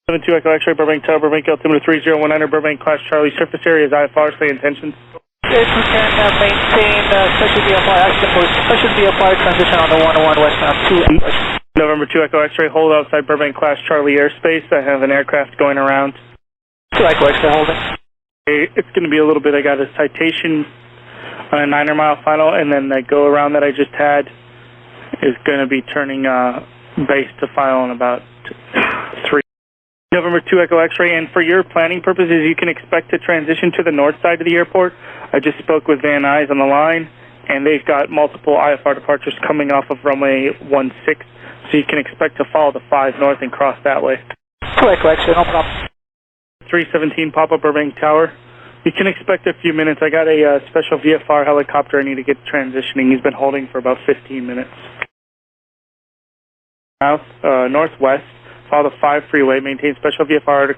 72 Echo X-ray, Burbank Tower, Burbank altimeter 3019, Burbank Class Charlie, surface area is IFR, say intentions. Yes, we can maintain special VFR action for special VFR transition on the 101 westbound 2. November 2 Echo X-ray, hold outside Burbank Class Charlie airspace. I have an aircraft going around. 2 Echo X-ray holding. It's going to be a little bit. I got a citation on a 9-mile final, and then the go around that I just had is going to be turning base to final in about 3. November 2 Echo X-ray, and for your planning purposes, you can expect to transition to the north side of the airport. I just spoke with Van Nuys on the line, and they've got multiple IFR departures coming off of runway 16, so you can expect to follow the 5 north and cross that way. 2 Echo X-ray, no problem. 317 Papa Burbank Tower. You can expect a few minutes. I got a special VFR helicopter I need to get transitioning. He's been holding for about 15 minutes. South, northwest, follow the 5 freeway, maintain special VFR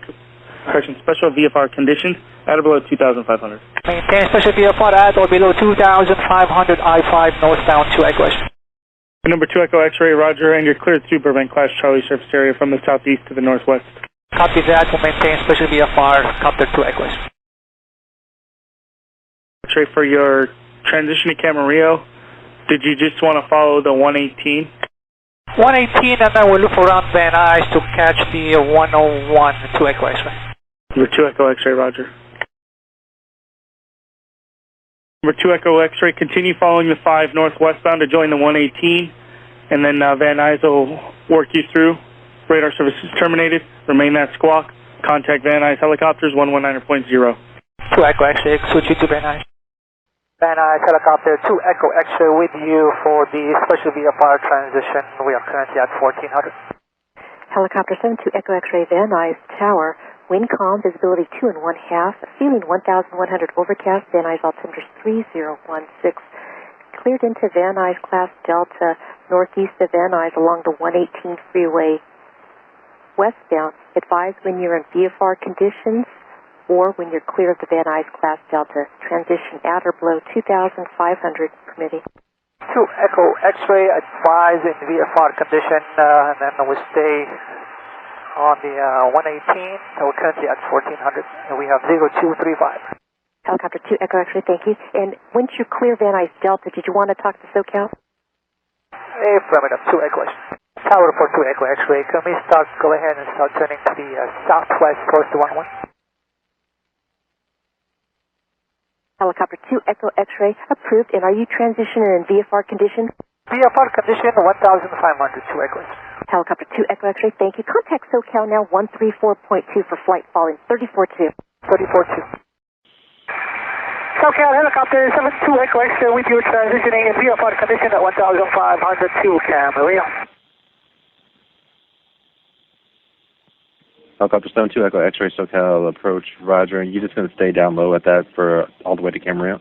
condition at or below 2,500. Maintain special VFR at or below 2,500 I-5 northbound 2 Echo X-ray. Number 2 Echo X-ray, roger, and you're cleared through Burbank Class Charlie surface area from the southeast to the northwest. Copy that, we'll maintain special VFR, copter 2 Echo X-ray. X-ray, for your transition to Camarillo, did you just want to follow the 118? 118, and then we'll look around Van Nuys to catch the 101 2 Echo X-ray. Number 2 Echo X-ray, roger. Number 2 Echo X-ray, continue following the 5 northwestbound to join the 118, and then Van Nuys will work you through. Radar services terminated. Remain that squawk. Contact Van Nuys helicopters 119.0. 2 Echo X-ray, switch you to Van Nuys. Van Nuys helicopter 2 Echo X-ray with you for the special VFR transition. We are currently at 1400. Helicopter 72 Echo X-ray, Van Nuys Tower. Wind calm, visibility 2 1/2. Feeling 1,100 overcast. Van Nuys altimeter 3016. Cleared into Van Nuys Class Delta, northeast of Van Nuys along the 118 freeway. Westbound, advise when you're in VFR conditions or when you're clear of the Van Nuys Class Delta. Transition at or below 2,500 permitting. 2 Echo X-ray, advise in VFR condition, and then we'll stay on the 118. We're currently at 1400, and we have 0235. Helicopter 2 Echo X-ray, thank you. And once you clear Van Nuys Delta, did you want to talk to SoCal? Affirmative, 2 Echo X-ray. Tower for 2 Echo X-ray, can we go ahead and start turning to the southwest close to 11? Helicopter 2 Echo X-ray, approved. And are you transitioning in VFR condition? VFR condition 1,500, 2 Echo X-ray. Helicopter 2 Echo X-ray, thank you. Contact SoCal now 134.2 for flight following 34-2. 34-2. SoCal helicopter 72 Echo X-ray with you transitioning in VFR condition at 1,500 to Camarillo. Helicopter 72 Echo X-ray SoCal approach, roger. And you just going to stay down low at that for all the way to Camarillo?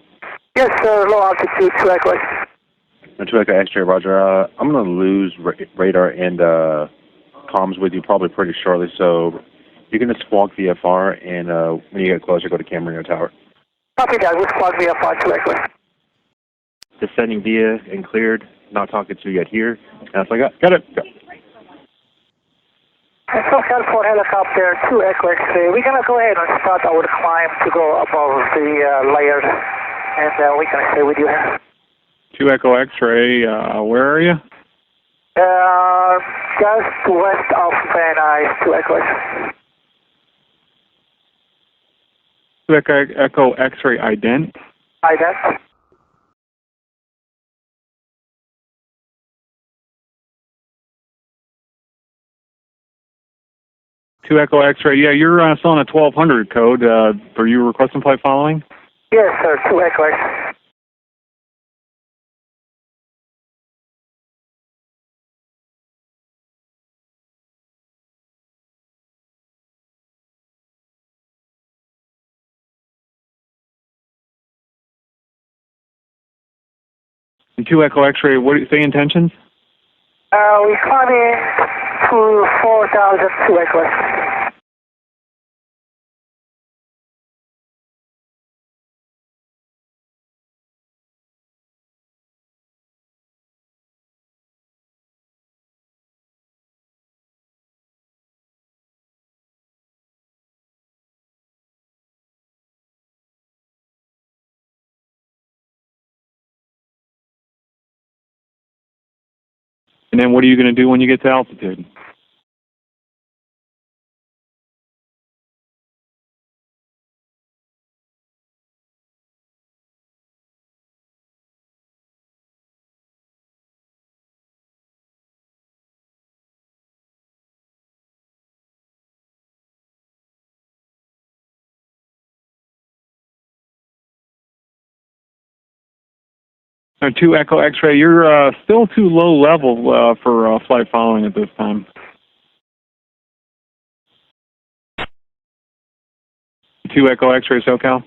Yes, sir. Low altitude 2 Echo X-ray. 2 Echo X-ray, roger. I'm going to lose radar and comms with you probably pretty shortly, so you're going to squawk VFR, and when you get closer, go to Camarillo Tower. Copy that. We'll squawk VFR 2 Echo X-ray. Descending via and cleared. Not talking to you yet here. That's all I got. Got it. Go. And SoCal for helicopter 2 Echo X-ray, we're going to go ahead and start our climb to go above the layers, and we're going to stay with you here. 2 Echo X-ray, where are you? Just west of Van Nuys, 2 Echo X-ray. 2 Echo X-ray, ident? Ident. 2 Echo X-ray, yeah, you're still on a 1200 code. Are you requesting flight following? Yes, sir, 2 Echo X-ray. And 2 Echo X-ray, what do you say intentions? We're climbing to 4,000 2 Echo X-ray. And then what are you going to do when you get to altitude? Now, 2 Echo X-ray, you're still too low level for flight following at this time. 2 Echo X-ray, SoCal.